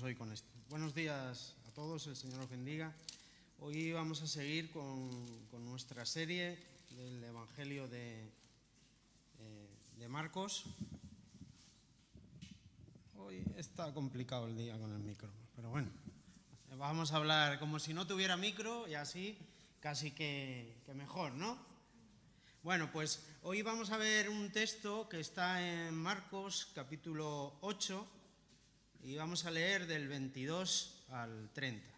Hoy con esto. Buenos días a todos, el Señor os bendiga. Hoy vamos a seguir con nuestra serie del Evangelio de Marcos. Hoy está complicado el día con el micro, pero bueno, vamos a hablar como si no tuviera micro y así casi que mejor, ¿no? Bueno, pues hoy vamos a ver un texto que está en Marcos capítulo 8, y vamos a leer del 22 al 30.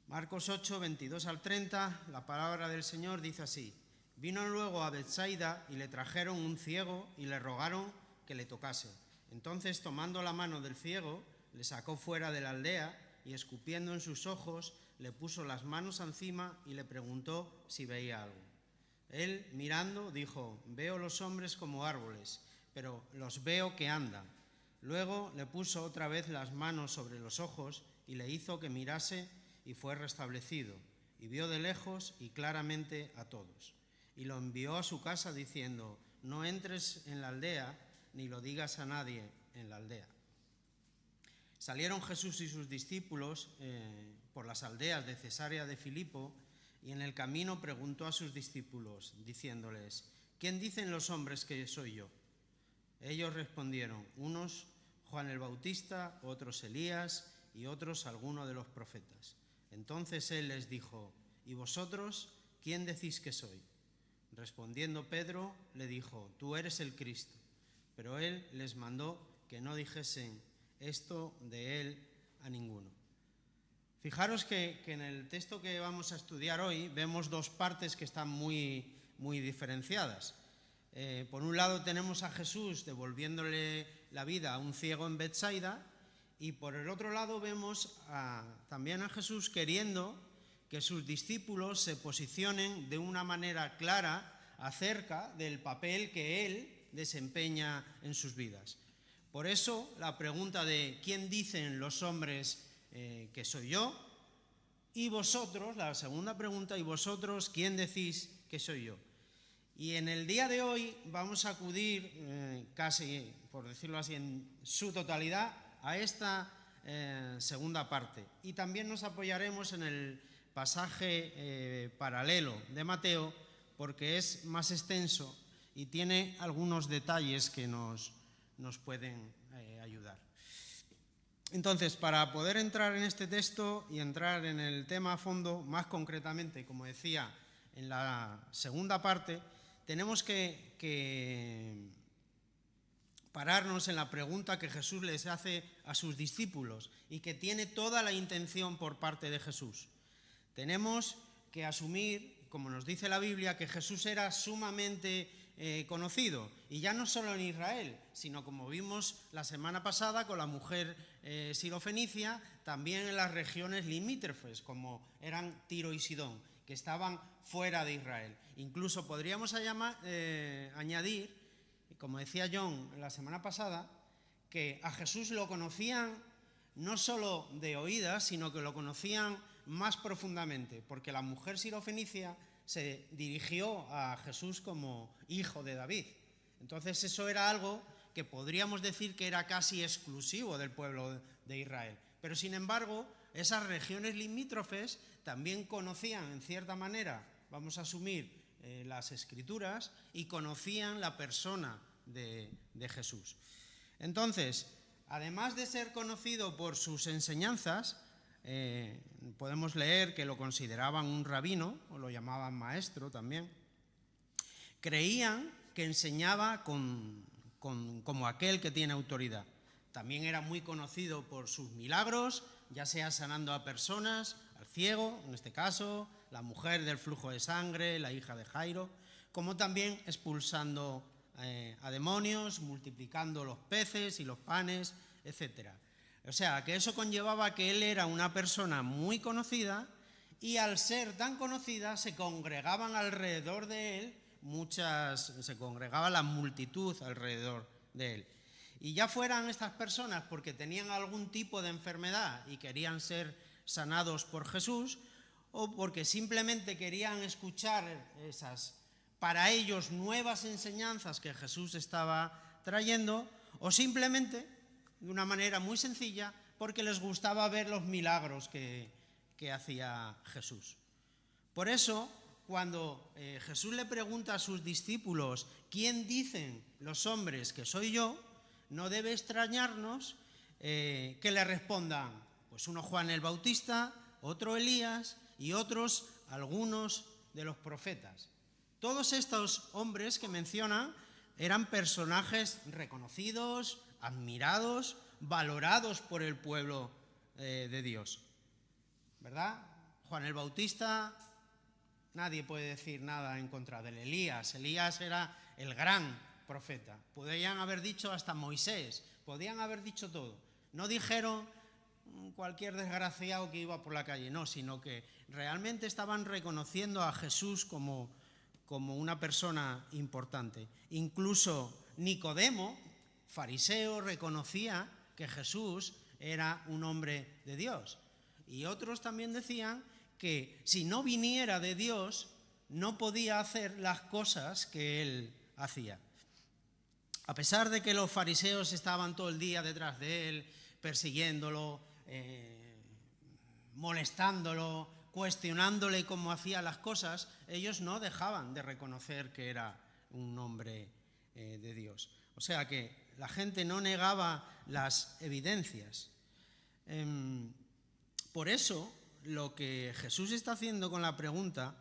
Marcos 8, 22 al 30, la palabra del Señor dice así: Vino luego a Betsaida y le trajeron un ciego y le rogaron que le tocase. Entonces, tomando la mano del ciego, le sacó fuera de la aldea y, escupiendo en sus ojos, le puso las manos encima y le preguntó si veía algo. Él, mirando, dijo: Veo los hombres como árboles, pero los veo que andan. Luego le puso otra vez las manos sobre los ojos y le hizo que mirase, y fue restablecido, y vio de lejos y claramente a todos. Y lo envió a su casa diciendo: No entres en la aldea, ni lo digas a nadie en la aldea. Salieron Jesús y sus discípulos por las aldeas de Cesarea de Filipo, y en el camino preguntó a sus discípulos, diciéndoles: ¿Quién dicen los hombres que soy yo? Ellos respondieron: unos Juan el Bautista, otros Elías, y otros alguno de los profetas. Entonces él les dijo: ¿Y vosotros quién decís que soy? Respondiendo Pedro, le dijo: Tú eres el Cristo. Pero él les mandó que no dijesen esto de él a ninguno. Fijaros que en el texto que vamos a estudiar hoy vemos dos partes que están muy diferenciadas. Por un lado tenemos a Jesús devolviéndole la vida a un ciego en Betsaida, y por el otro lado vemos también a Jesús queriendo que sus discípulos se posicionen de una manera clara acerca del papel que él desempeña en sus vidas. Por eso la pregunta de ¿quién dicen los hombres que soy yo? Y vosotros, la segunda pregunta, ¿y vosotros quién decís que soy yo? Y en el día de hoy vamos a acudir casi, por decirlo así, en su totalidad a esta segunda parte. Y también nos apoyaremos en el pasaje paralelo de Mateo, porque es más extenso y tiene algunos detalles que nos pueden ayudar. Entonces, para poder entrar en este texto y entrar en el tema a fondo, más concretamente, como decía, en la segunda parte, tenemos que pararnos en la pregunta que Jesús les hace a sus discípulos y que tiene toda la intención por parte de Jesús. Tenemos que asumir, como nos dice la Biblia, que Jesús era sumamente conocido, y ya no solo en Israel, sino, como vimos la semana pasada con la mujer sirofenicia, también en las regiones limítrofes, como eran Tiro y Sidón, que estaban fuera de Israel. Incluso podríamos añadir, como decía John la semana pasada, que a Jesús lo conocían no solo de oídas, sino que lo conocían más profundamente, porque la mujer sirofenicia se dirigió a Jesús como hijo de David. Entonces eso era algo que podríamos decir que era casi exclusivo del pueblo de Israel. Pero sin embargo, esas regiones limítrofes también conocían, en cierta manera, vamos a asumir, las Escrituras, y conocían la persona de Jesús. Entonces, además de ser conocido por sus enseñanzas, podemos leer que lo consideraban un rabino, o lo llamaban maestro también. Creían que enseñaba como aquel que tiene autoridad. También era muy conocido por sus milagros, ya sea sanando a personas, al ciego, en este caso, la mujer del flujo de sangre, la hija de Jairo, como también expulsando a demonios, multiplicando los peces y los panes, etc. O sea, que eso conllevaba que él era una persona muy conocida, y al ser tan conocida se congregaban alrededor de él se congregaba la multitud alrededor de él. Y ya fueran estas personas porque tenían algún tipo de enfermedad y querían ser sanados por Jesús, o porque simplemente querían escuchar esas para ellos nuevas enseñanzas que Jesús estaba trayendo, o simplemente, de una manera muy sencilla, porque les gustaba ver los milagros que hacía Jesús. Por eso, cuando Jesús le pregunta a sus discípulos, ¿quién dicen los hombres que soy yo?, no debe extrañarnos que le respondan, pues uno Juan el Bautista, otro Elías y otros algunos de los profetas. Todos estos hombres que mencionan eran personajes reconocidos, admirados, valorados por el pueblo de Dios, ¿verdad? Juan el Bautista, nadie puede decir nada en contra de él. Elías era el gran profeta. Podían haber dicho hasta Moisés, podían haber dicho todo. No dijeron cualquier desgraciado que iba por la calle, no, sino que realmente estaban reconociendo a Jesús como una persona importante. Incluso Nicodemo, fariseo, reconocía que Jesús era un hombre de Dios. Y otros también decían que si no viniera de Dios, no podía hacer las cosas que él hacía. A pesar de que los fariseos estaban todo el día detrás de él, persiguiéndolo, molestándolo, cuestionándole cómo hacía las cosas, ellos no dejaban de reconocer que era un hombre de Dios. O sea que la gente no negaba las evidencias. Por eso, lo que Jesús está haciendo con la pregunta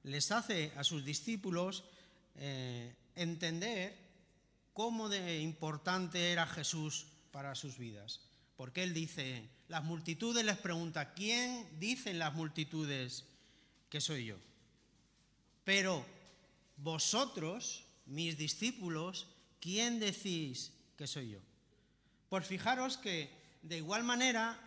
les hace a sus discípulos entender cómo de importante era Jesús para sus vidas. Porque él dice, las multitudes les pregunta, ¿quién dicen las multitudes que soy yo? Pero vosotros, mis discípulos, ¿quién decís que soy yo? Pues fijaros que de igual manera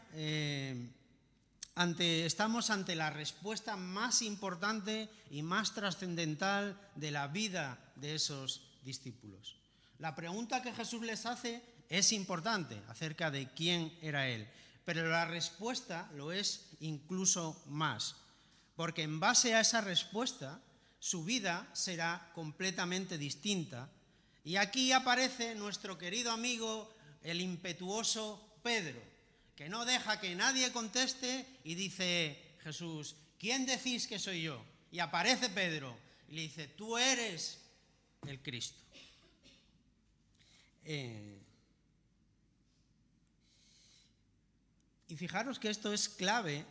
estamos ante la respuesta más importante y más trascendental de la vida de esos discípulos. La pregunta que Jesús les hace es importante acerca de quién era él, pero la respuesta lo es incluso más, porque en base a esa respuesta su vida será completamente distinta. Y aquí aparece nuestro querido amigo, el impetuoso Pedro, que no deja que nadie conteste y dice Jesús, ¿quién decís que soy yo? Y aparece Pedro y le dice, tú eres el Cristo. Y fijaros que esto es clave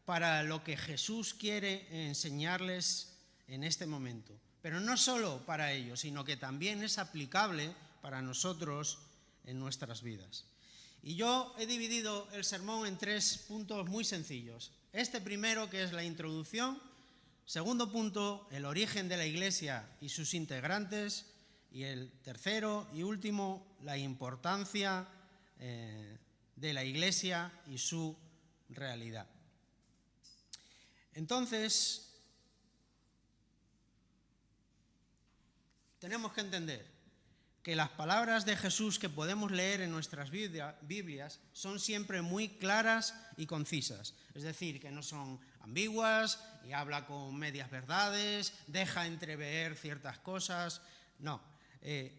para lo que Jesús quiere enseñarles en este momento. Pero no solo para ellos, sino que también es aplicable para nosotros en nuestras vidas. Y yo he dividido el sermón en 3 puntos muy sencillos. Este primero, que es la introducción. Segundo punto, el origen de la Iglesia y sus integrantes. Y el tercero y último, la importancia de la Iglesia y su realidad. Entonces, tenemos que entender que las palabras de Jesús que podemos leer en nuestras Biblias son siempre muy claras y concisas. Es decir, que no son ambiguas y habla con medias verdades, deja entrever ciertas cosas. No,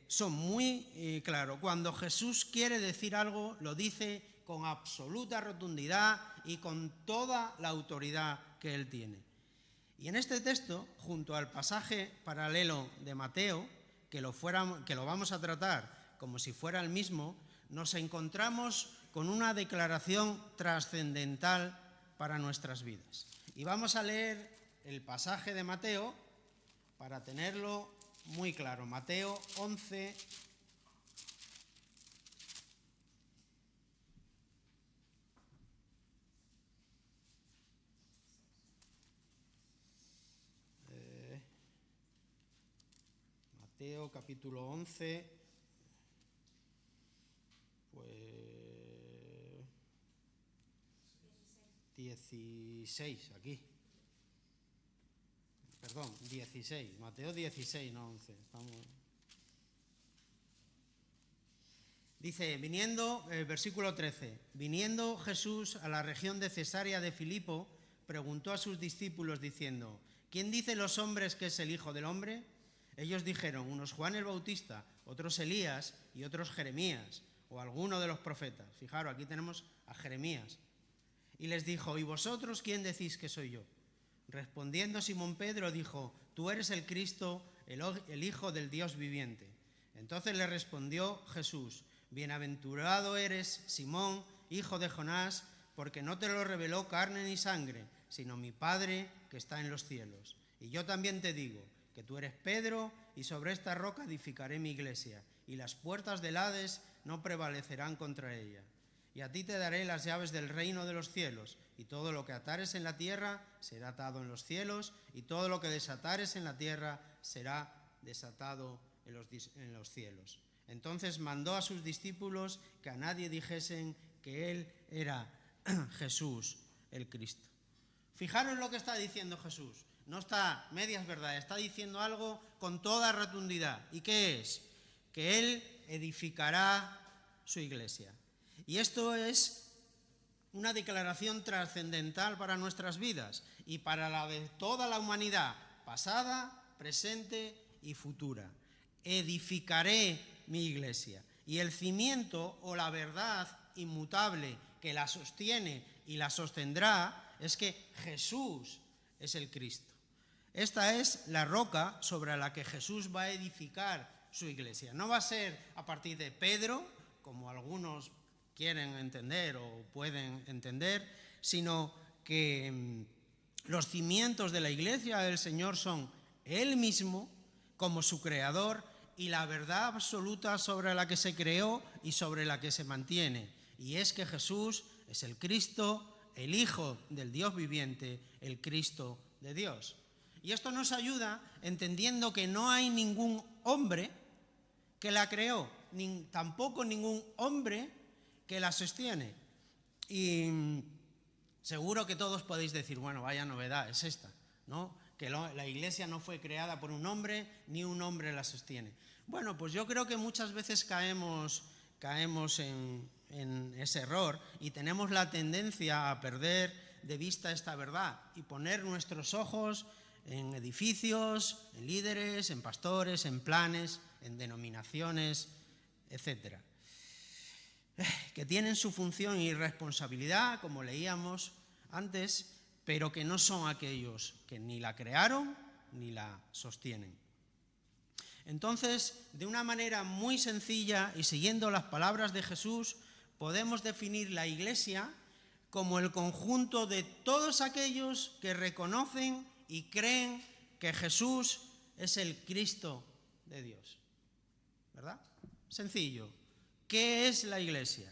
son muy claros. Cuando Jesús quiere decir algo, lo dice con absoluta rotundidad y con toda la autoridad que él tiene. Y en este texto, junto al pasaje paralelo de Mateo, que lo vamos a tratar como si fuera el mismo, nos encontramos con una declaración trascendental para nuestras vidas. Y vamos a leer el pasaje de Mateo para tenerlo muy claro. Mateo 11, Mateo capítulo 11, pues 16 aquí. Perdón, 16. Mateo 16, no 11. Dice, versículo 13, viniendo Jesús a la región de Cesarea de Filipo, preguntó a sus discípulos diciendo, ¿quién dicen los hombres que es el Hijo del Hombre? Ellos dijeron, unos Juan el Bautista, otros Elías y otros Jeremías, o alguno de los profetas. Fijaros, aquí tenemos a Jeremías. Y les dijo, ¿y vosotros quién decís que soy yo? Respondiendo Simón Pedro dijo, tú eres el Cristo, el Hijo del Dios viviente. Entonces le respondió Jesús, bienaventurado eres, Simón, hijo de Jonás, porque no te lo reveló carne ni sangre, sino mi Padre que está en los cielos. Y yo también te digo que tú eres Pedro, y sobre esta roca edificaré mi iglesia, y las puertas del Hades no prevalecerán contra ella. Y a ti te daré las llaves del reino de los cielos, y todo lo que atares en la tierra será atado en los cielos, y todo lo que desatares en la tierra será desatado en los cielos. Entonces mandó a sus discípulos que a nadie dijesen que él era Jesús el Cristo. Fijaros lo que está diciendo Jesús. No está medias verdades, está diciendo algo con toda rotundidad. ¿Y qué es? Que él edificará su iglesia. Y esto es una declaración trascendental para nuestras vidas y para la de toda la humanidad, pasada, presente y futura. Edificaré mi iglesia. Y el cimiento o la verdad inmutable que la sostiene y la sostendrá es que Jesús es el Cristo. Esta es la roca sobre la que Jesús va a edificar su iglesia. No va a ser a partir de Pedro, como algunos quieren entender o pueden entender, sino que los cimientos de la iglesia del Señor son Él mismo como su creador y la verdad absoluta sobre la que se creó y sobre la que se mantiene. Y es que Jesús es el Cristo, el Hijo del Dios viviente, el Cristo de Dios. Y esto nos ayuda entendiendo que no hay ningún hombre que la creó, ni tampoco ningún hombre que la sostiene. Y seguro que todos podéis decir, bueno, vaya novedad es esta, ¿no? Que la iglesia no fue creada por un hombre, ni un hombre la sostiene. Bueno, pues yo creo que muchas veces caemos en ese error y tenemos la tendencia a perder de vista esta verdad y poner nuestros ojos en edificios, en líderes, en pastores, en planes, en denominaciones, etcétera, que tienen su función y responsabilidad, como leíamos antes, pero que no son aquellos que ni la crearon ni la sostienen. Entonces, de una manera muy sencilla y siguiendo las palabras de Jesús, podemos definir la Iglesia como el conjunto de todos aquellos que reconocen y creen que Jesús es el Cristo de Dios. ¿Verdad? Sencillo. ¿Qué es la Iglesia?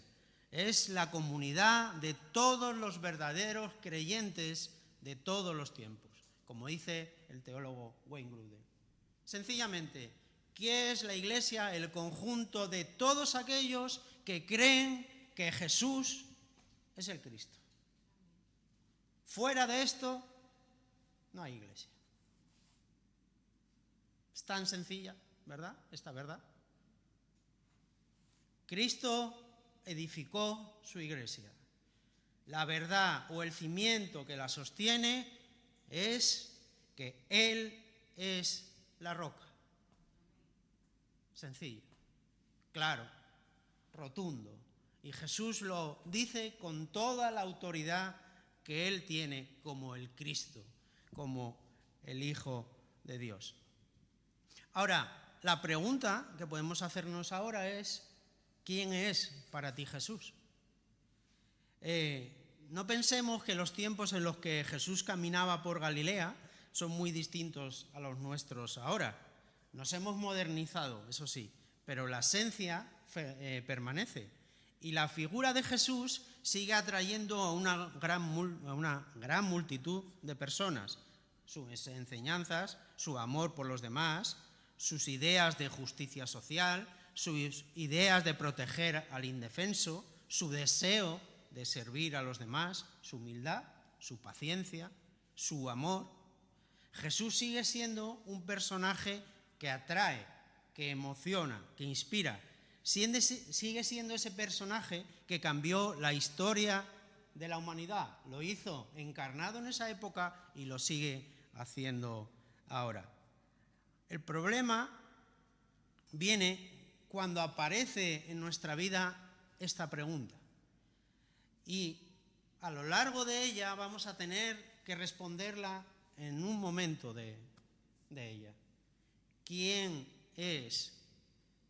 Es la comunidad de todos los verdaderos creyentes de todos los tiempos, como dice el teólogo Wayne Grudem. Sencillamente, ¿qué es la Iglesia? El conjunto de todos aquellos que creen que Jesús es el Cristo. Fuera de esto, no hay Iglesia. Es tan sencilla, ¿verdad? Esta verdad. Cristo edificó su iglesia. La verdad o el cimiento que la sostiene es que Él es la roca. Sencillo, claro, rotundo. Y Jesús lo dice con toda la autoridad que Él tiene como el Cristo, como el Hijo de Dios. Ahora, la pregunta que podemos hacernos ahora es, ¿quién es para ti Jesús? No pensemos que los tiempos en los que Jesús caminaba por Galilea son muy distintos a los nuestros ahora. Nos hemos modernizado, eso sí, pero la esencia permanece. Y la figura de Jesús sigue atrayendo a una gran multitud de personas. Sus enseñanzas, su amor por los demás, sus ideas de justicia social, sus ideas de proteger al indefenso, su deseo de servir a los demás, su humildad, su paciencia, su amor. Jesús sigue siendo un personaje que atrae, que emociona, que inspira. Sigue siendo ese personaje que cambió la historia de la humanidad. Lo hizo encarnado en esa época y lo sigue haciendo ahora. El problema viene cuando aparece en nuestra vida esta pregunta. Y a lo largo de ella vamos a tener que responderla en un momento de ella. ¿Quién es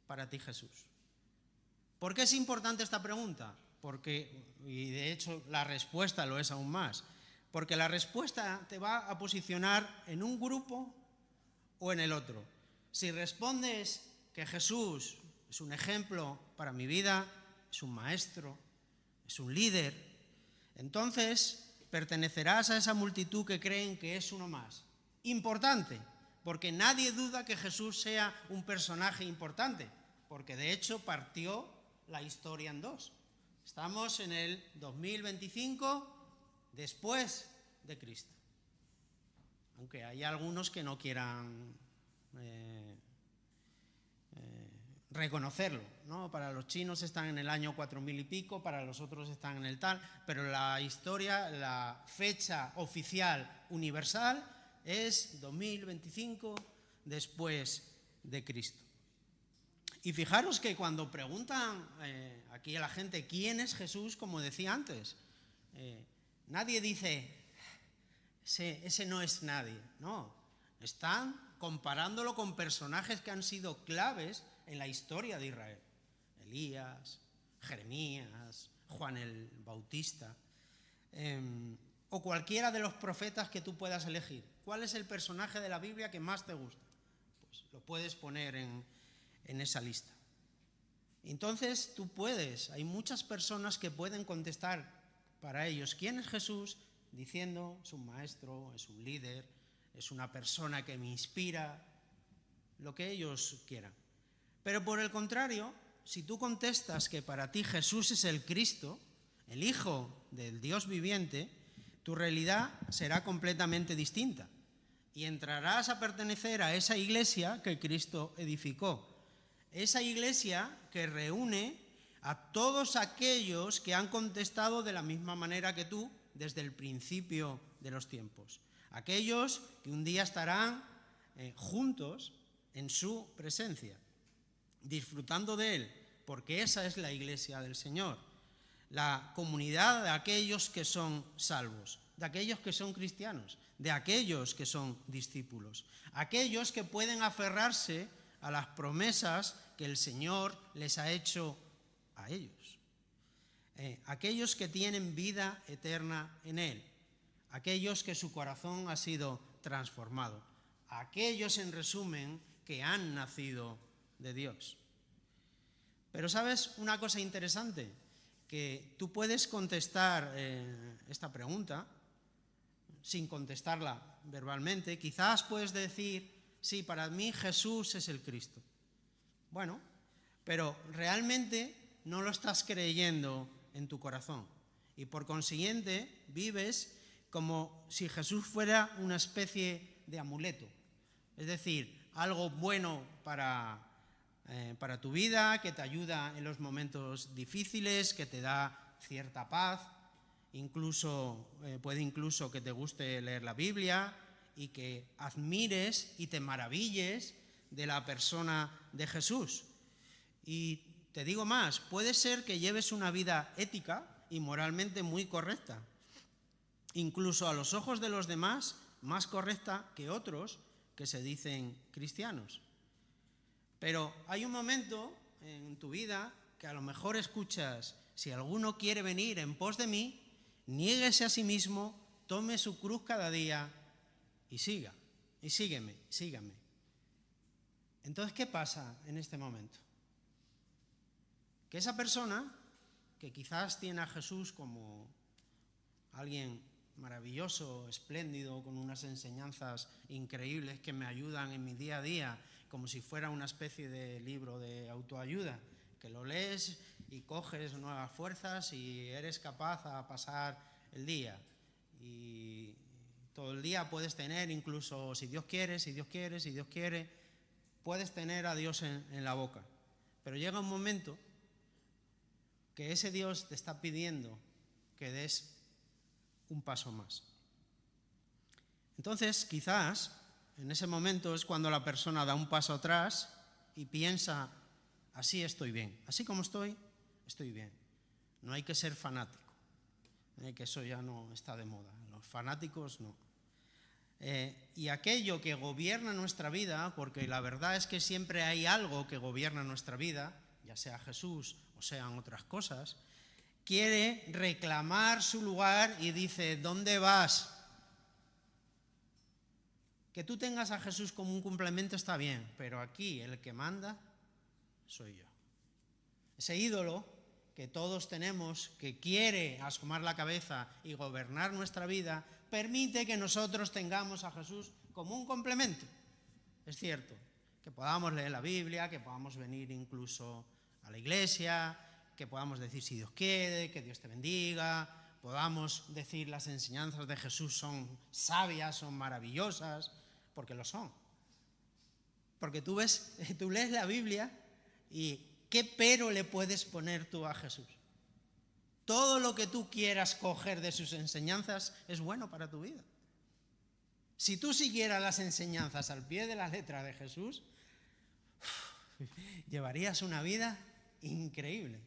para ti Jesús? ¿Por qué es importante esta pregunta? Y de hecho la respuesta lo es aún más, porque la respuesta te va a posicionar en un grupo o en el otro. Si respondes que Jesús es un ejemplo para mi vida, es un maestro, es un líder, entonces pertenecerás a esa multitud que creen que es uno más. Importante, porque nadie duda que Jesús sea un personaje importante, porque de hecho partió la historia en dos. Estamos en el 2025 después de Cristo. Aunque hay algunos que no quieran reconocerlo, ¿no? Para los chinos están en el año 4000 y pico, para los otros están en el tal, pero la historia, la fecha oficial universal es 2025 después de Cristo. Y fijaros que cuando preguntan aquí a la gente quién es Jesús, como decía antes, nadie dice ese no es nadie, no, están comparándolo con personajes que han sido claves en la historia de Israel. Elías, Jeremías, Juan el Bautista, o cualquiera de los profetas que tú puedas elegir. ¿Cuál es el personaje de la Biblia que más te gusta? Pues lo puedes poner en esa lista. Entonces tú puedes, hay muchas personas que pueden contestar para ellos quién es Jesús, diciendo es un maestro, es un líder, es una persona que me inspira, lo que ellos quieran. Pero por el contrario, si tú contestas que para ti Jesús es el Cristo, el Hijo del Dios viviente, tu realidad será completamente distinta y entrarás a pertenecer a esa iglesia que Cristo edificó. Esa iglesia que reúne a todos aquellos que han contestado de la misma manera que tú desde el principio de los tiempos. Aquellos que un día estarán juntos en su presencia, disfrutando de Él, porque esa es la iglesia del Señor. La comunidad de aquellos que son salvos, de aquellos que son cristianos, de aquellos que son discípulos, aquellos que pueden aferrarse a las promesas que el Señor les ha hecho a ellos, aquellos que tienen vida eterna en Él, aquellos que su corazón ha sido transformado, aquellos, en resumen, que han nacido de Dios. Pero ¿sabes una cosa interesante? Que tú puedes contestar esta pregunta sin contestarla verbalmente. Quizás puedes decir, sí, para mí Jesús es el Cristo. Bueno, pero realmente no lo estás creyendo en tu corazón. Y por consiguiente vives como si Jesús fuera una especie de amuleto. Es decir, algo bueno para tu vida, que te ayuda en los momentos difíciles, que te da cierta paz, puede incluso que te guste leer la Biblia y que admires y te maravilles de la persona de Jesús. Y te digo más, puede ser que lleves una vida ética y moralmente muy correcta, incluso a los ojos de los demás más correcta que otros que se dicen cristianos. Pero hay un momento en tu vida que a lo mejor escuchas, si alguno quiere venir en pos de mí, niéguese a sí mismo, tome su cruz cada día y sígueme. Entonces, ¿qué pasa en este momento? Que esa persona, que quizás tiene a Jesús como alguien maravilloso, espléndido, con unas enseñanzas increíbles que me ayudan en mi día a día, como si fuera una especie de libro de autoayuda, que lo lees y coges nuevas fuerzas y eres capaz a pasar el día. Y todo el día puedes tener, incluso si Dios quiere, puedes tener a Dios en la boca. Pero llega un momento que ese Dios te está pidiendo que des un paso más. Entonces, quizás En ese momento es cuando la persona da un paso atrás y piensa, así estoy bien, así como estoy bien. No hay que ser fanático, que eso ya no está de moda, los fanáticos no. Y aquello que gobierna nuestra vida, porque la verdad es que siempre hay algo que gobierna nuestra vida, ya sea Jesús o sean otras cosas, quiere reclamar su lugar y dice, ¿dónde vas? Que tú tengas a Jesús como un complemento está bien, pero aquí el que manda soy yo. Ese ídolo que todos tenemos, que quiere asomar la cabeza y gobernar nuestra vida, permite que nosotros tengamos a Jesús como un complemento. Es cierto, que podamos leer la Biblia, que podamos venir incluso a la iglesia, que podamos decir si Dios quiere, que Dios te bendiga, podamos decir las enseñanzas de Jesús son sabias, son maravillosas, porque lo son. Porque tú lees la Biblia y ¿qué pero le puedes poner tú a Jesús? Todo lo que tú quieras coger de sus enseñanzas es bueno para tu vida. Si tú siguieras las enseñanzas al pie de la letra de Jesús, llevarías una vida increíble.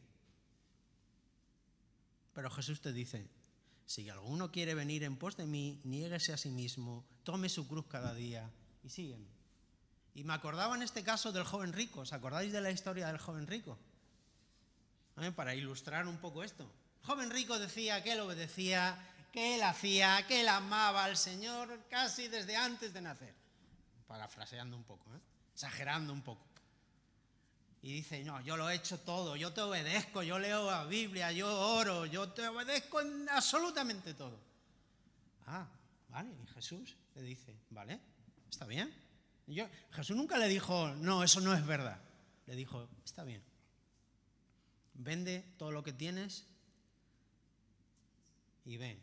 Pero Jesús te dice, si alguno quiere venir en pos de mí, niéguese a sí mismo, tome su cruz cada día y sígueme. Y me acordaba en este caso del joven rico. ¿Os acordáis de la historia del joven rico? Para ilustrar un poco esto. El joven rico decía que él obedecía, que él hacía, que él amaba al Señor casi desde antes de nacer. Parafraseando un poco, exagerando un poco. Y dice, no, yo lo he hecho todo, yo te obedezco, yo leo la Biblia, yo oro, yo te obedezco en absolutamente todo. Vale, y Jesús le dice, vale, está bien. Jesús nunca le dijo, no, eso no es verdad. Le dijo, está bien. Vende todo lo que tienes y ven.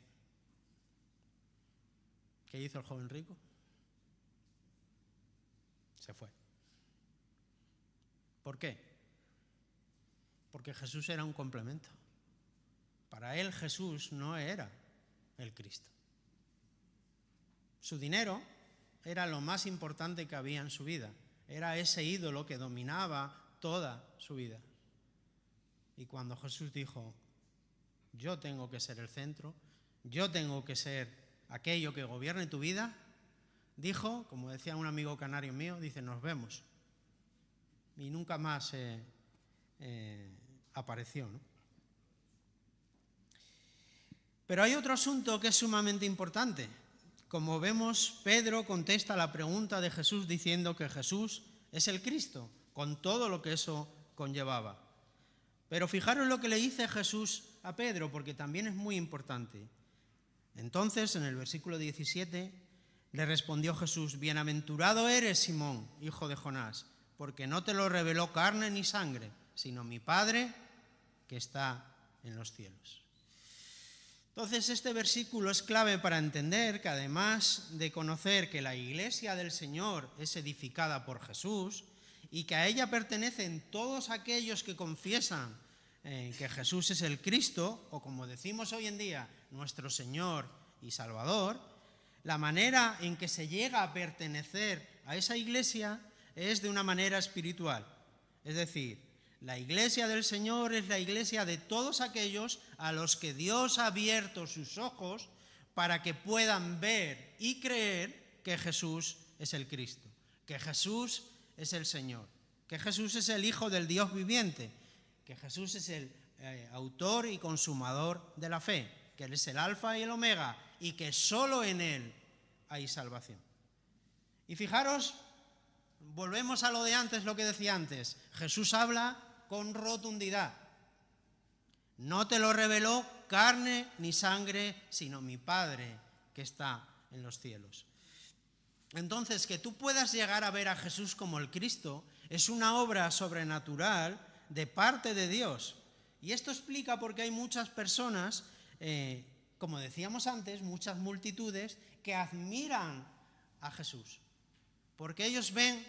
¿Qué hizo el joven rico? Se fue. ¿Por qué? Porque Jesús era un complemento. Para él Jesús no era el Cristo. Su dinero era lo más importante que había en su vida. Era ese ídolo que dominaba toda su vida. Y cuando Jesús dijo, yo tengo que ser el centro, yo tengo que ser aquello que gobierne tu vida, dijo, como decía un amigo canario mío, dice, nos vemos. Y nunca más apareció, ¿no? Pero hay otro asunto que es sumamente importante. Como vemos, Pedro contesta la pregunta de Jesús diciendo que Jesús es el Cristo, con todo lo que eso conllevaba. Pero fijaros lo que le dice Jesús a Pedro, porque también es muy importante. Entonces, en el versículo 17, le respondió Jesús, bienaventurado eres, Simón, hijo de Jonás, porque no te lo reveló carne ni sangre, sino mi Padre que está en los cielos. Entonces, este versículo es clave para entender que además de conocer que la iglesia del Señor es edificada por Jesús y que a ella pertenecen todos aquellos que confiesan que Jesús es el Cristo, o como decimos hoy en día, nuestro Señor y Salvador, la manera en que se llega a pertenecer a esa iglesia es de una manera espiritual. Es decir, la iglesia del Señor es la iglesia de todos aquellos a los que Dios ha abierto sus ojos para que puedan ver y creer que Jesús es el Cristo, que Jesús es el Señor, que Jesús es el Hijo del Dios viviente, que Jesús es el autor y consumador de la fe, que Él es el alfa y el omega y que solo en Él hay salvación. Y fijaros, volvemos a lo de antes, lo que decía antes. Jesús habla con rotundidad. No te lo reveló carne ni sangre, sino mi Padre que está en los cielos. Entonces, que tú puedas llegar a ver a Jesús como el Cristo es una obra sobrenatural de parte de Dios. Y esto explica por qué hay muchas personas, como decíamos antes, muchas multitudes que admiran a Jesús. Porque ellos ven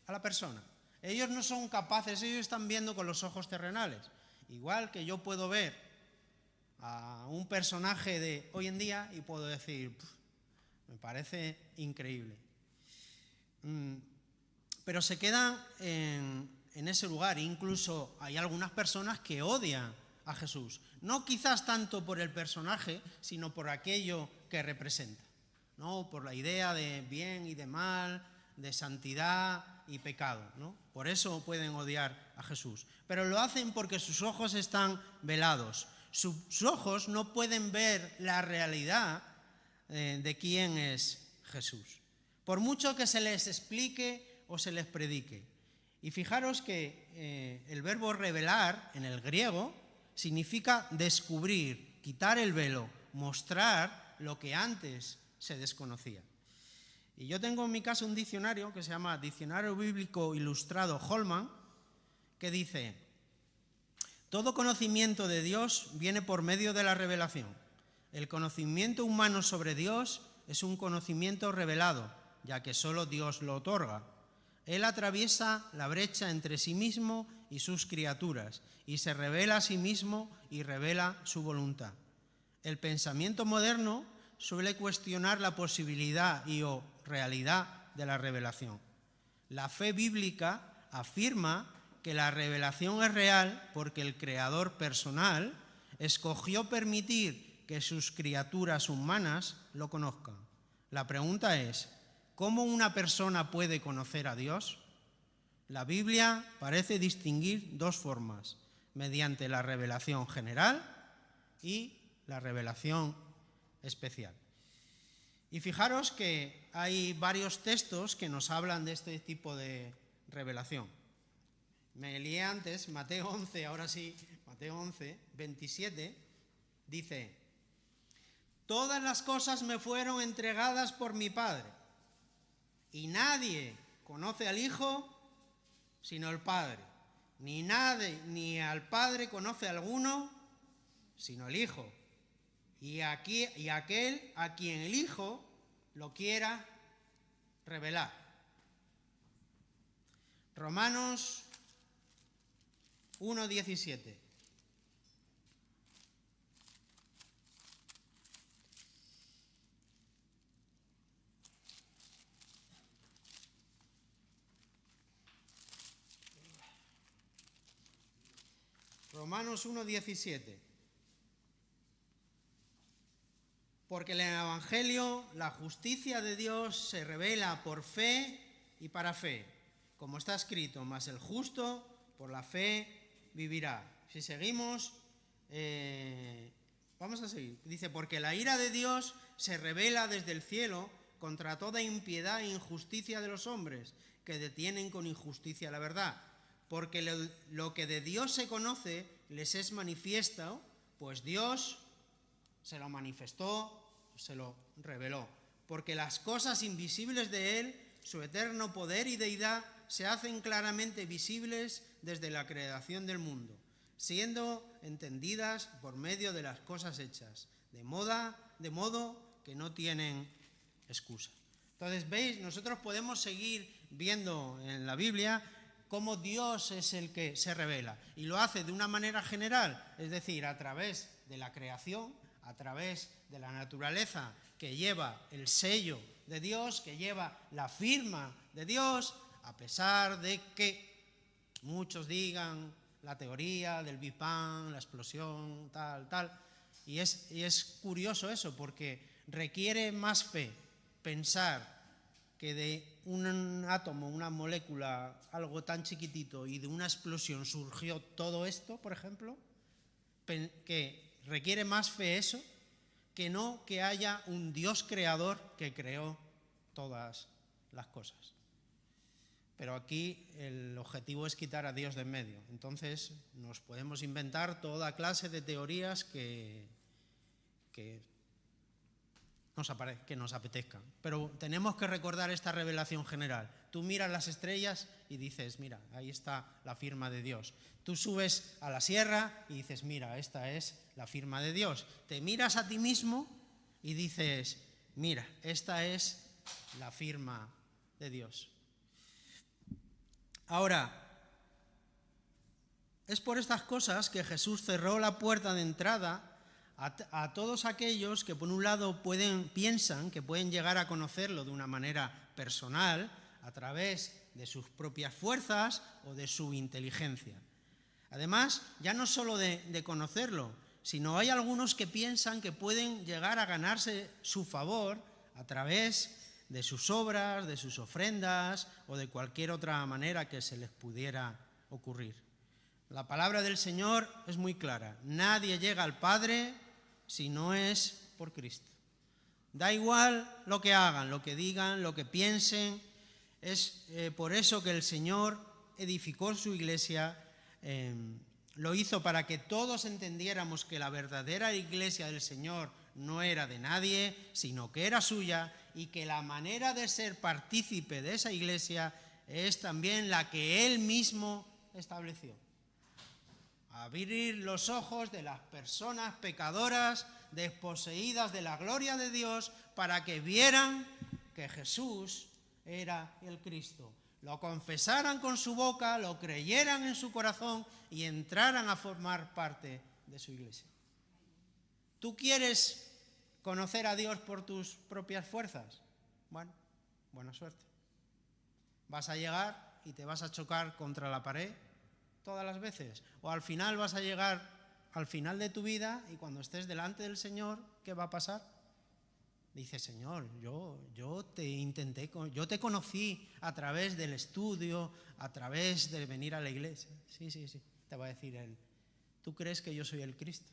a la persona. Ellos no son capaces, ellos están viendo con los ojos terrenales. Igual que yo puedo ver a un personaje de hoy en día y puedo decir, me parece increíble. pero se quedan en ese lugar. Incluso hay algunas personas que odian a Jesús, no quizás tanto por el personaje, sino por aquello que representa, ¿no? Por la idea de bien y de mal, de santidad y pecado, ¿no? Por eso pueden odiar a Jesús. Pero lo hacen porque sus ojos están velados. Sus ojos no pueden ver la realidad de quién es Jesús, por mucho que se les explique o se les predique. Y fijaros que el verbo revelar en el griego significa descubrir, quitar el velo, mostrar lo que antes se desconocía. Y yo tengo en mi casa un diccionario que se llama Diccionario Bíblico Ilustrado Holman, que dice: todo conocimiento de Dios viene por medio de la revelación. El conocimiento humano sobre Dios es un conocimiento revelado, ya que solo Dios lo otorga. Él atraviesa la brecha entre sí mismo y sus criaturas, y se revela a sí mismo y revela su voluntad. El pensamiento moderno suele cuestionar la posibilidad y o realidad de la revelación. La fe bíblica afirma que la revelación es real porque el Creador personal escogió permitir que sus criaturas humanas lo conozcan. La pregunta es: ¿cómo una persona puede conocer a Dios? La Biblia parece distinguir dos formas: mediante la revelación general y la revelación especial. Y fijaros que hay varios textos que nos hablan de este tipo de revelación. Me lié antes, Mateo 11, ahora sí, Mateo 11, 27, dice: todas las cosas me fueron entregadas por mi Padre, y nadie conoce al Hijo sino el Padre, ni nadie ni al Padre conoce alguno sino el Hijo, y aquel a quien el Hijo lo quiera revelar. Romanos 1:17. Romanos 1:17. Porque en el Evangelio la justicia de Dios se revela por fe y para fe, como está escrito: mas el justo por la fe vivirá. Si seguimos, vamos a seguir. Dice: porque la ira de Dios se revela desde el cielo contra toda impiedad e injusticia de los hombres, que detienen con injusticia la verdad. Porque lo que de Dios se conoce les es manifiesto, pues Dios se lo manifestó, se lo reveló. Porque las cosas invisibles de Él, su eterno poder y deidad, se hacen claramente visibles desde la creación del mundo, siendo entendidas por medio de las cosas hechas, de modo que no tienen excusa. Entonces, veis, nosotros podemos seguir viendo en la Biblia cómo Dios es el que se revela, y lo hace de una manera general, es decir, a través de la creación, a través de la naturaleza que lleva el sello de Dios, que lleva la firma de Dios, a pesar de que muchos digan la teoría del Big Bang, la explosión, tal. Y es curioso eso, porque requiere más fe pensar que de un átomo, una molécula, algo tan chiquitito, y de una explosión surgió todo esto, por ejemplo, que requiere más fe eso, que no que haya un Dios creador que creó todas las cosas. Pero aquí el objetivo es quitar a Dios de en medio. Entonces nos podemos inventar toda clase de teorías que nos apetezcan. Pero tenemos que recordar esta revelación general. Tú miras las estrellas y dices: mira, ahí está la firma de Dios. Tú subes a la sierra y dices: mira, esta es la firma de Dios. Te miras a ti mismo y dices: mira, esta es la firma de Dios. Ahora, es por estas cosas que Jesús cerró la puerta de entrada a todos aquellos que, por un lado, piensan que pueden llegar a conocerlo de una manera personal, a través de sus propias fuerzas o de su inteligencia. Además, ya no solo de conocerlo, sino hay algunos que piensan que pueden llegar a ganarse su favor a través de sus obras, de sus ofrendas o de cualquier otra manera que se les pudiera ocurrir. La palabra del Señor es muy clara: nadie llega al Padre si no es por Cristo. Da igual lo que hagan, lo que digan, lo que piensen. Es por eso que el Señor edificó su iglesia, lo hizo para que todos entendiéramos que la verdadera iglesia del Señor no era de nadie, sino que era suya, y que la manera de ser partícipe de esa iglesia es también la que Él mismo estableció. Abrir los ojos de las personas pecadoras, desposeídas de la gloria de Dios, para que vieran que Jesús era el Cristo. Lo confesaran con su boca, lo creyeran en su corazón y entraran a formar parte de su iglesia. ¿Tú quieres conocer a Dios por tus propias fuerzas? Bueno, buena suerte. Vas a llegar y te vas a chocar contra la pared todas las veces. O al final vas a llegar al final de tu vida y cuando estés delante del Señor, ¿qué va a pasar? Dice: Señor, yo te conocí a través del estudio, a través de venir a la iglesia. Sí. Te va a decir Él: ¿tú crees que yo soy el Cristo?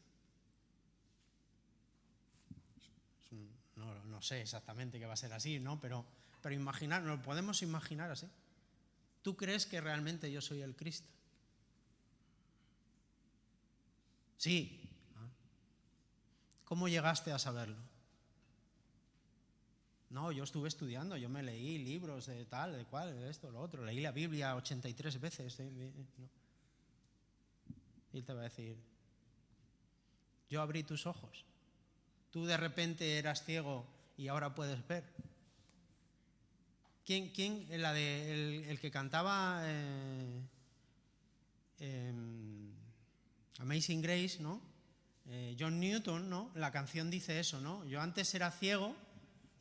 No sé exactamente que va a ser así, ¿no? Pero imaginar, nos lo podemos imaginar así. ¿Tú crees que realmente yo soy el Cristo? Sí. ¿Cómo llegaste a saberlo? No, yo estuve estudiando, yo me leí libros de tal, de cual, de esto, lo otro. Leí la Biblia 83 veces. ¿No? Y Él te va a decir: yo abrí tus ojos. Tú de repente eras ciego y ahora puedes ver. ¿Quién? El que cantaba Amazing Grace, ¿no? John Newton, ¿no? La canción dice eso, ¿no? Yo antes era ciego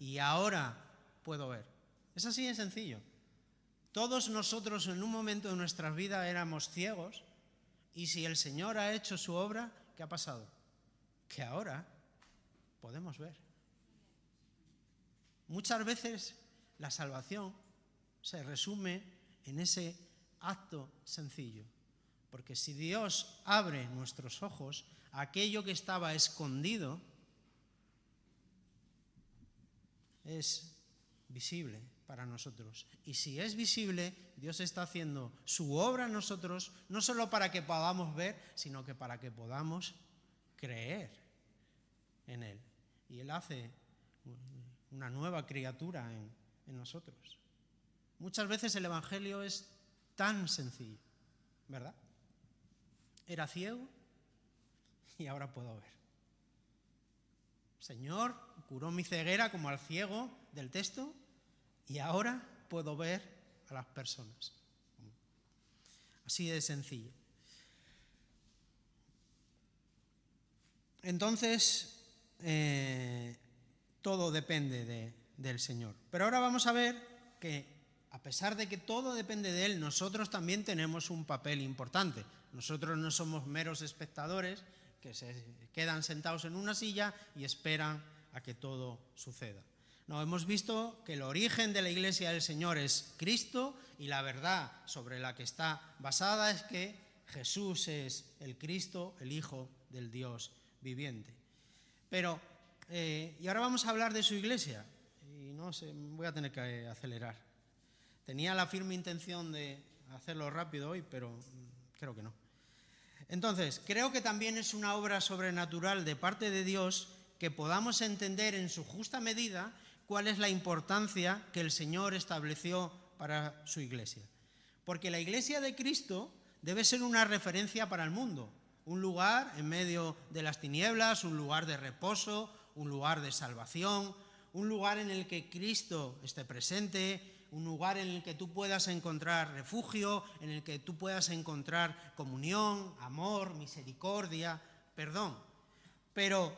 y ahora puedo ver. Es así de sencillo. Todos nosotros en un momento de nuestras vidas éramos ciegos, y si el Señor ha hecho su obra, ¿qué ha pasado? Que ahora podemos ver. Muchas veces la salvación se resume en ese acto sencillo. Porque si Dios abre nuestros ojos, aquello que estaba escondido es visible para nosotros. Y si es visible, Dios está haciendo su obra en nosotros, no solo para que podamos ver, sino que para que podamos creer en Él. Y Él hace una nueva criatura en nosotros. Muchas veces el Evangelio es tan sencillo, ¿verdad? Era ciego y ahora puedo ver. Señor curó mi ceguera como al ciego del texto y ahora puedo ver a las personas. Así de sencillo. Entonces, todo depende del Señor. Pero ahora vamos a ver que, a pesar de que todo depende de Él, nosotros también tenemos un papel importante. Nosotros no somos meros espectadores que se quedan sentados en una silla y esperan a que todo suceda. No, hemos visto que el origen de la Iglesia del Señor es Cristo, y la verdad sobre la que está basada es que Jesús es el Cristo, el Hijo del Dios viviente. Pero, y ahora vamos a hablar de su Iglesia, y no sé, voy a tener que acelerar. Tenía la firme intención de hacerlo rápido hoy, pero creo que no. Entonces, creo que también es una obra sobrenatural de parte de Dios que podamos entender en su justa medida cuál es la importancia que el Señor estableció para su iglesia. Porque la iglesia de Cristo debe ser una referencia para el mundo, un lugar en medio de las tinieblas, un lugar de reposo, un lugar de salvación, un lugar en el que Cristo esté presente, un lugar en el que tú puedas encontrar refugio, en el que tú puedas encontrar comunión, amor, misericordia, perdón. Pero,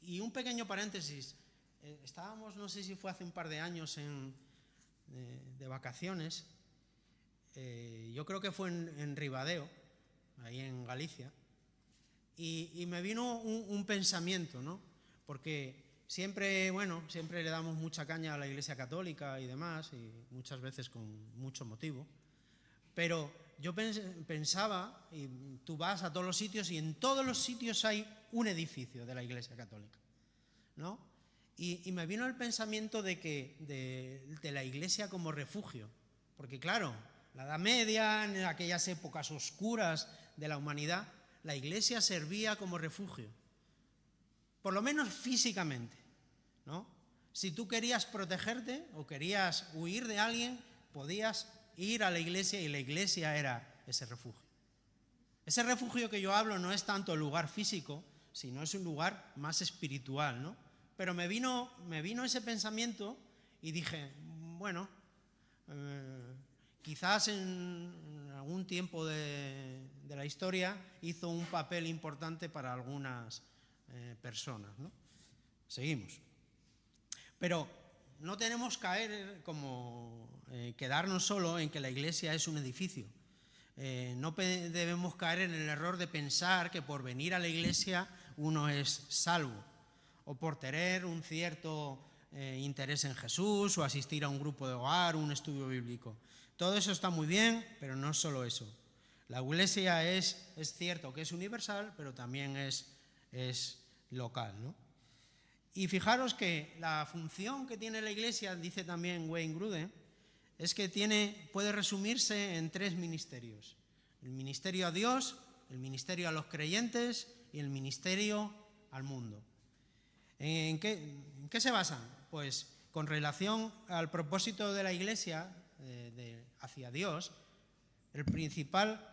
y un pequeño paréntesis, estábamos, no sé si fue hace un par de años, en de vacaciones, yo creo que fue en Ribadeo, ahí en Galicia, y me vino un pensamiento, ¿no? Porque siempre le damos mucha caña a la Iglesia Católica y demás, y muchas veces con mucho motivo, pero yo pensaba, y tú vas a todos los sitios y en todos los sitios hay un edificio de la Iglesia Católica, ¿no? Y me vino el pensamiento de la Iglesia como refugio, porque claro, la Edad Media, en aquellas épocas oscuras de la humanidad, la Iglesia servía como refugio, por lo menos físicamente, ¿no? Si tú querías protegerte o querías huir de alguien, podías ir a la Iglesia y la Iglesia era ese refugio. Ese refugio que yo hablo no es tanto el lugar físico, sino es un lugar más espiritual, ¿no? Pero me vino ese pensamiento y dije, bueno, quizás en algún tiempo de la historia hizo un papel importante para algunas personas, ¿no? Seguimos. Pero no tenemos quedarnos solo en que la Iglesia es un edificio. No debemos caer en el error de pensar que por venir a la Iglesia uno es salvo, o por tener un cierto interés en Jesús, o asistir a un grupo de hogar, un estudio bíblico. Todo eso está muy bien, pero no es solo eso. La Iglesia es cierto que es universal, pero también es local, ¿no? Y fijaros que la función que tiene la Iglesia, dice también Wayne Grudem, es que puede resumirse en 3 ministerios: el ministerio a Dios, el ministerio a los creyentes y el ministerio al mundo. ¿En qué se basan? Pues con relación al propósito de la Iglesia hacia Dios, el principal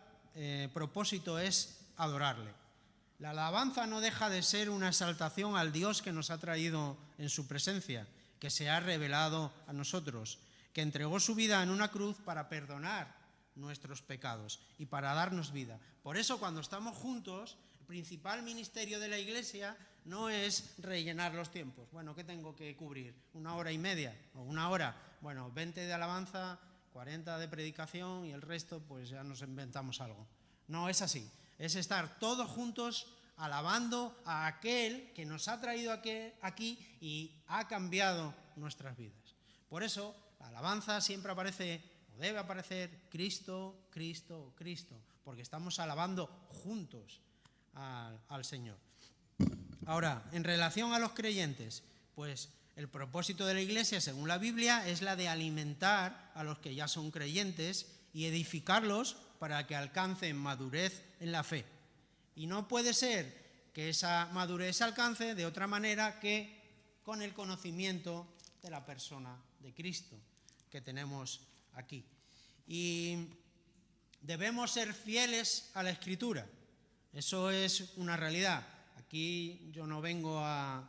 propósito es adorarle. La alabanza no deja de ser una exaltación al Dios que nos ha traído en su presencia, que se ha revelado a nosotros, que entregó su vida en una cruz para perdonar nuestros pecados y para darnos vida. Por eso, cuando estamos juntos, el principal ministerio de la Iglesia no es rellenar los tiempos. Bueno, ¿qué tengo que cubrir? ¿1 hora y media o 1 hora? Bueno, 20 de alabanza, 40 de predicación y el resto pues ya nos inventamos algo. No es así. Es estar todos juntos alabando a aquel que nos ha traído aquí y ha cambiado nuestras vidas. Por eso, la alabanza siempre aparece, o debe aparecer, Cristo, Cristo, Cristo, porque estamos alabando juntos al Señor. Ahora, en relación a los creyentes, pues el propósito de la Iglesia, según la Biblia, es la de alimentar a los que ya son creyentes y edificarlos para que alcancen madurez en la fe. Y no puede ser que esa madurez se alcance de otra manera que con el conocimiento de la persona de Cristo que tenemos aquí. Y debemos ser fieles a la Escritura. Eso es una realidad. Aquí yo no vengo a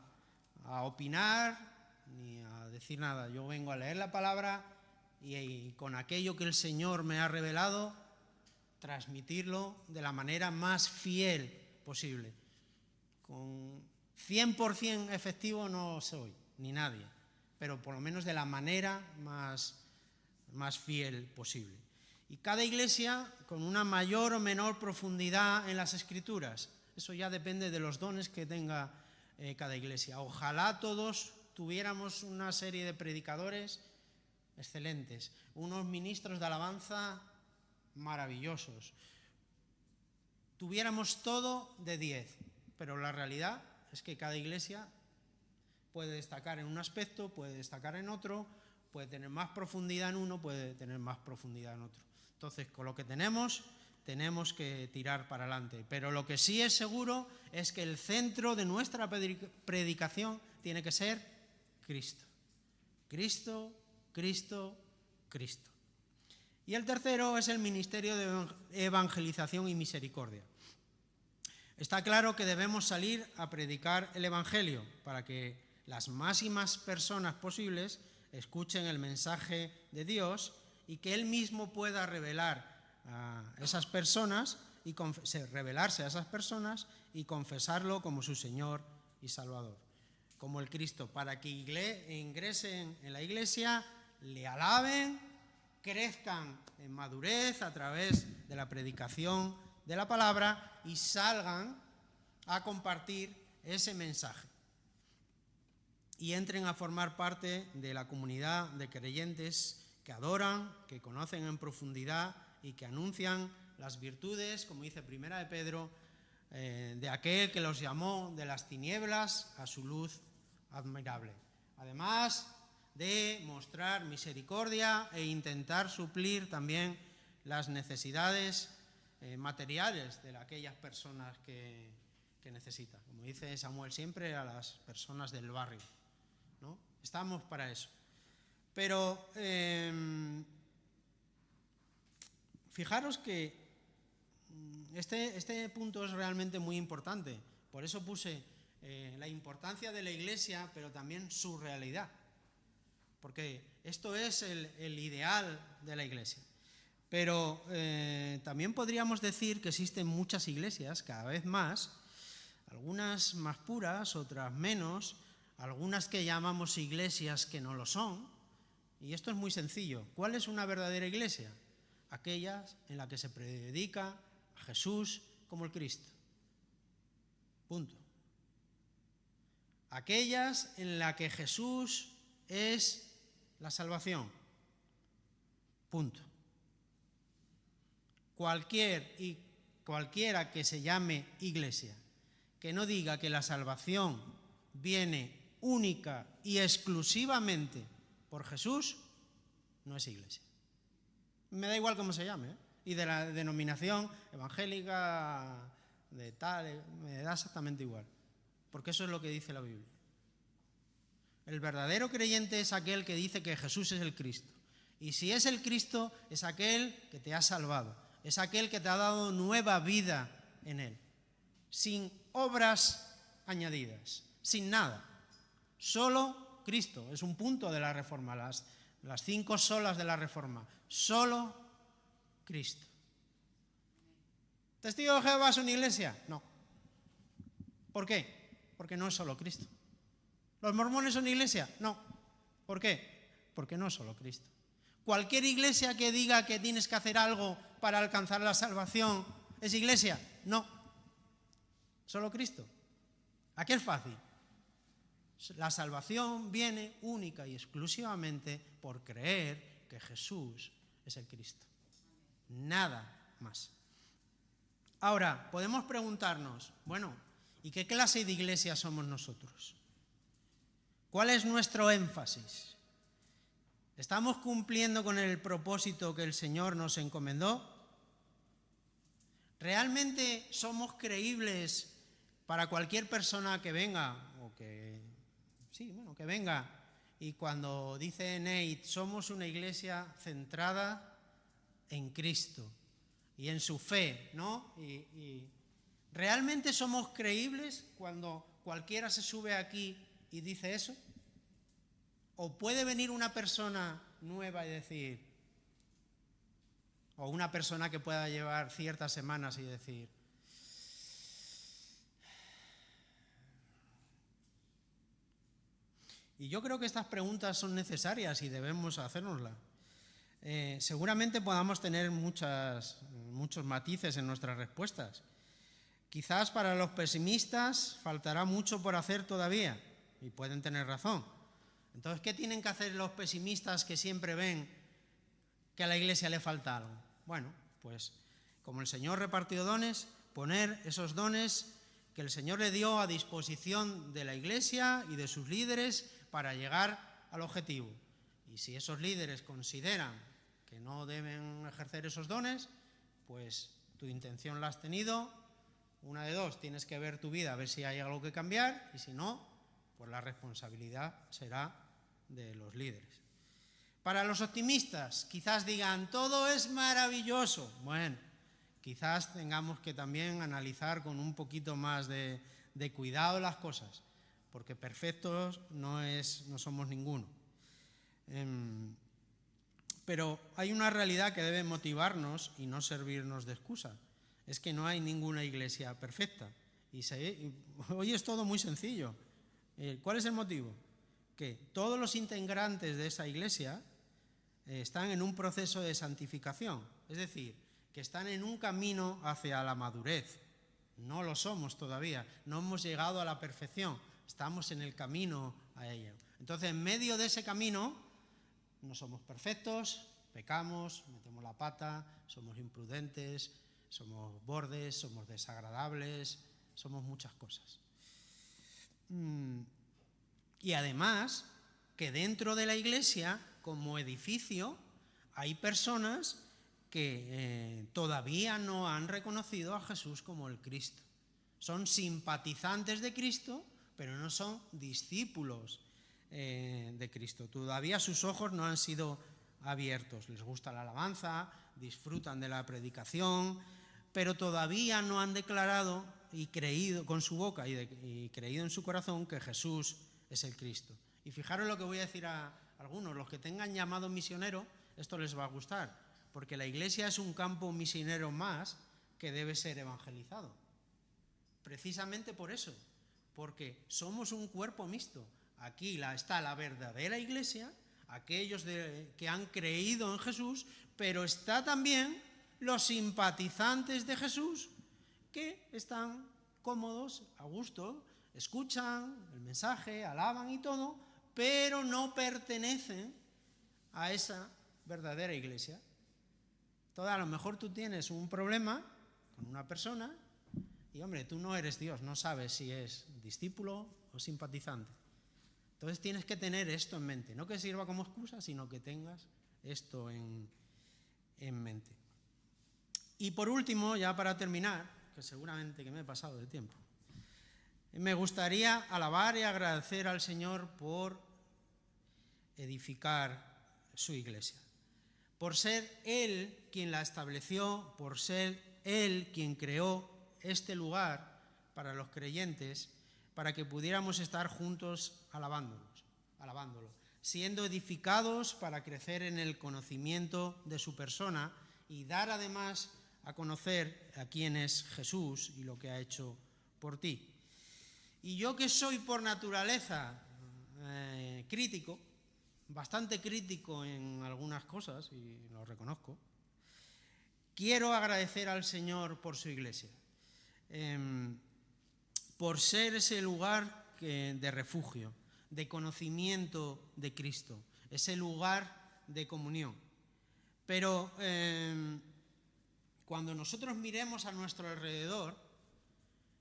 opinar ni a decir nada. Yo vengo a leer la palabra y con aquello que el Señor me ha revelado, transmitirlo de la manera más fiel posible. Con 100% efectivo no soy, ni nadie, pero por lo menos de la manera más fiel posible. Y cada iglesia con una mayor o menor profundidad en las Escrituras. Eso ya depende de los dones que tenga cada iglesia. Ojalá todos tuviéramos una serie de predicadores excelentes, unos ministros de alabanza maravillosos. Tuviéramos todo de 10, pero la realidad es que cada iglesia puede destacar en un aspecto, puede destacar en otro, puede tener más profundidad en uno, puede tener más profundidad en otro. Entonces, con lo que tenemos que tirar para adelante. Pero lo que sí es seguro es que el centro de nuestra predicación tiene que ser Cristo. Cristo, Cristo, Cristo. Y el tercero es el ministerio de evangelización y misericordia. Está claro que debemos salir a predicar el Evangelio para que las máximas personas posibles escuchen el mensaje de Dios y que Él mismo pueda revelarse a esas personas y confesarlo como su Señor y Salvador, como el Cristo, para que ingresen en la iglesia le alaben, crezcan en madurez a través de la predicación de la palabra y salgan a compartir ese mensaje y entren a formar parte de la comunidad de creyentes que adoran, que conocen en profundidad y que anuncian las virtudes, como dice Primera de Pedro, de aquel que los llamó de las tinieblas a su luz admirable. Además de mostrar misericordia e intentar suplir también las necesidades materiales de aquellas personas que necesitan. Como dice Samuel siempre, a las personas del barrio, ¿no? Estamos para eso. Pero fijaros que este punto es realmente muy importante. Por eso puse la importancia de la Iglesia, pero también su realidad. Porque esto es el ideal de la Iglesia. Pero también podríamos decir que existen muchas iglesias, cada vez más, algunas más puras, otras menos, algunas que llamamos iglesias que no lo son. Y esto es muy sencillo. ¿Cuál es una verdadera iglesia? Aquellas en las que se predica a Jesús como el Cristo. Punto. Aquellas en las que Jesús es la salvación. Punto. Cualquiera que se llame iglesia, que no diga que la salvación viene única y exclusivamente por Jesús, no es iglesia. Me da igual cómo se llame, ¿eh? Y de la denominación evangélica, de tal, me da exactamente igual. Porque eso es lo que dice la Biblia. El verdadero creyente es aquel que dice que Jesús es el Cristo. Y si es el Cristo, es aquel que te ha salvado. Es aquel que te ha dado nueva vida en él. Sin obras añadidas, sin nada. Solo Cristo. Es un punto de la Reforma, las 5 solas de la Reforma. Solo Cristo. ¿Testigo de Jehová es una iglesia? No. ¿Por qué? Porque no es solo Cristo. ¿Los mormones son iglesia? No. ¿Por qué? Porque no es solo Cristo. ¿Cualquier iglesia que diga que tienes que hacer algo para alcanzar la salvación es iglesia? No. Solo Cristo. Aquí es fácil. La salvación viene única y exclusivamente por creer que Jesús es el Cristo. Nada más. Ahora, podemos preguntarnos, bueno, ¿y qué clase de iglesia somos nosotros? ¿Cuál es nuestro énfasis? ¿Estamos cumpliendo con el propósito que el Señor nos encomendó? ¿Realmente somos creíbles para cualquier persona que venga que venga y cuando dice Nate, somos una iglesia centrada en Cristo y en su fe, ¿no? Y ¿realmente somos creíbles cuando cualquiera se sube aquí y dice eso? ¿O puede venir una persona nueva y decir, o una persona que pueda llevar ciertas semanas y decir, y yo creo que estas preguntas son necesarias y debemos hacérnoslas. Seguramente podamos tener muchos matices en nuestras respuestas. Quizás para los pesimistas faltará mucho por hacer todavía, y pueden tener razón. Entonces, ¿qué tienen que hacer los pesimistas que siempre ven que a la iglesia le falta algo? Bueno, pues como el Señor repartió dones, poner esos dones que el Señor le dio a disposición de la iglesia y de sus líderes para llegar al objetivo. Y si esos líderes consideran que no deben ejercer esos dones, pues tu intención la has tenido, una de dos, tienes que ver tu vida a ver si hay algo que cambiar, y si no, pues la responsabilidad será de los líderes. Para los optimistas, quizás digan, todo es maravilloso. Bueno, quizás tengamos que también analizar con un poquito más de cuidado las cosas, porque perfectos no somos ninguno. Pero hay una realidad que debe motivarnos y no servirnos de excusa. Es que no hay ninguna iglesia perfecta. Y hoy es todo muy sencillo. ¿Cuál es el motivo? Que todos los integrantes de esa iglesia están en un proceso de santificación, es decir, que están en un camino hacia la madurez. No lo somos todavía, no hemos llegado a la perfección, estamos en el camino a ella. Entonces, en medio de ese camino, no somos perfectos, pecamos, metemos la pata, somos imprudentes, somos bordes, somos desagradables, somos muchas cosas. Y además, que dentro de la Iglesia, como edificio, hay personas que todavía no han reconocido a Jesús como el Cristo. Son simpatizantes de Cristo, pero no son discípulos de Cristo. Todavía sus ojos no han sido abiertos. Les gusta la alabanza, disfrutan de la predicación, pero todavía no han declarado y creído con su boca y creído en su corazón que Jesús es el Cristo. Y fijaros lo que voy a decir a algunos, los que tengan llamado misionero, esto les va a gustar, porque la Iglesia es un campo misionero más que debe ser evangelizado. Precisamente por eso, porque somos un cuerpo mixto. Aquí está la verdadera Iglesia, aquellos que han creído en Jesús, pero está también los simpatizantes de Jesús que están cómodos, a gusto, escuchan el mensaje, alaban y todo, pero no pertenecen a esa verdadera Iglesia. Entonces, a lo mejor tú tienes un problema con una persona y, hombre, tú no eres Dios, no sabes si es discípulo o simpatizante. Entonces tienes que tener esto en mente, no que sirva como excusa, sino que tengas esto en mente. Y por último, ya para terminar, que seguramente que me he pasado de tiempo, me gustaría alabar y agradecer al Señor por edificar su Iglesia, por ser Él quien la estableció, por ser Él quien creó este lugar para los creyentes, para que pudiéramos estar juntos alabándolo, siendo edificados para crecer en el conocimiento de su persona y dar además a conocer a quién es Jesús y lo que ha hecho por ti. Y yo, que soy por naturaleza crítico, bastante crítico en algunas cosas, y lo reconozco, quiero agradecer al Señor por su Iglesia, por ser ese lugar de refugio, de conocimiento de Cristo, ese lugar de comunión. Pero cuando nosotros miremos a nuestro alrededor,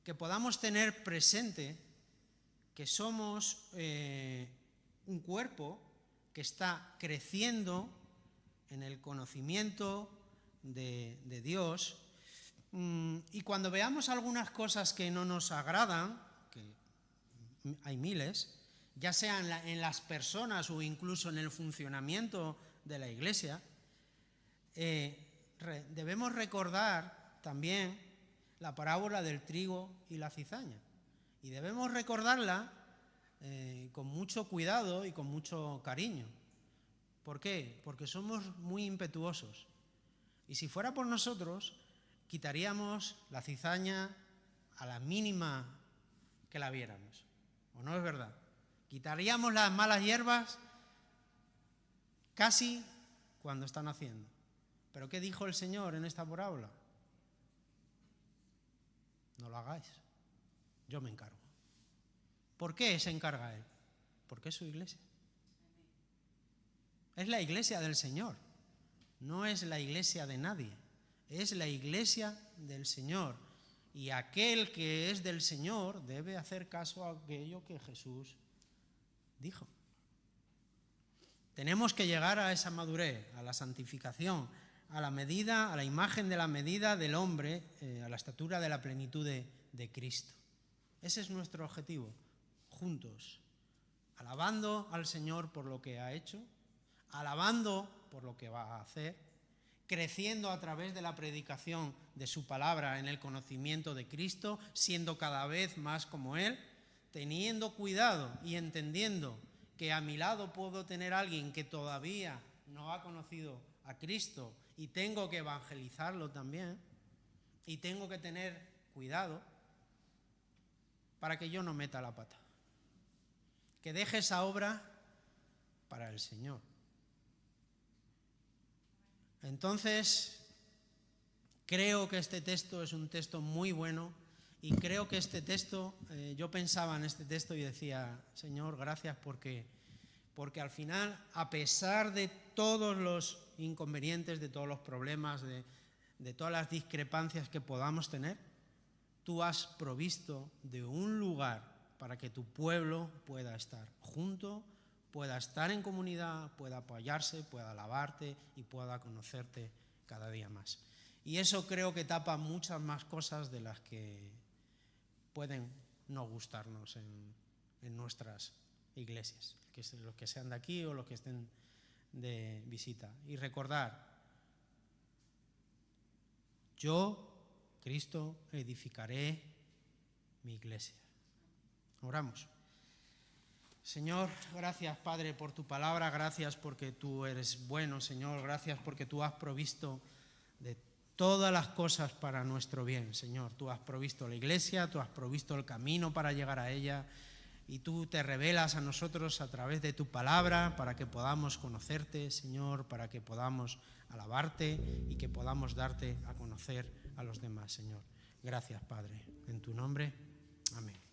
que podamos tener presente que somos un cuerpo que está creciendo en el conocimiento de Dios, y cuando veamos algunas cosas que no nos agradan, que hay miles, ya sea en las personas o incluso en el funcionamiento de la Iglesia, debemos recordar también la parábola del trigo y la cizaña. Y debemos recordarla con mucho cuidado y con mucho cariño. ¿Por qué? Porque somos muy impetuosos. Y si fuera por nosotros, quitaríamos la cizaña a la mínima que la viéramos. ¿O no es verdad? Quitaríamos las malas hierbas casi cuando están haciendo. ¿Pero qué dijo el Señor en esta parábola? No lo hagáis, yo me encargo. ¿Por qué se encarga Él? Porque es su Iglesia. Es la Iglesia del Señor, no es la iglesia de nadie, es la Iglesia del Señor. Y aquel que es del Señor debe hacer caso a aquello que Jesús dijo. Tenemos que llegar a esa madurez, a la santificación, a la medida, a la imagen de la medida del hombre, a la estatura de la plenitud de Cristo. Ese es nuestro objetivo, juntos, alabando al Señor por lo que ha hecho, alabando por lo que va a hacer, creciendo a través de la predicación de su palabra en el conocimiento de Cristo, siendo cada vez más como Él, teniendo cuidado y entendiendo que a mi lado puedo tener a alguien que todavía no ha conocido a Cristo y tengo que evangelizarlo también, y tengo que tener cuidado para que yo no meta la pata, que deje esa obra para el Señor. Entonces, creo que este texto es un texto muy bueno y creo que este texto, yo pensaba en este texto y decía, Señor, gracias porque al final, a pesar de todos los inconvenientes, de todos los problemas, de todas las discrepancias que podamos tener, tú has provisto de un lugar para que tu pueblo pueda estar junto, pueda estar en comunidad, pueda apoyarse, pueda alabarte y pueda conocerte cada día más. Y eso creo que tapa muchas más cosas de las que pueden no gustarnos en nuestras iglesias, los que sean de aquí o los que estén de visita. Y recordar, yo, Cristo, edificaré mi iglesia. Oramos. Señor, gracias, Padre, por tu palabra, gracias porque tú eres bueno, Señor, gracias porque tú has provisto de todas las cosas para nuestro bien, Señor. Tú has provisto la iglesia, tú has provisto el camino para llegar a ella y tú te revelas a nosotros a través de tu palabra para que podamos conocerte, Señor, para que podamos alabarte y que podamos darte a conocer a los demás, Señor. Gracias, Padre. En tu nombre, amén.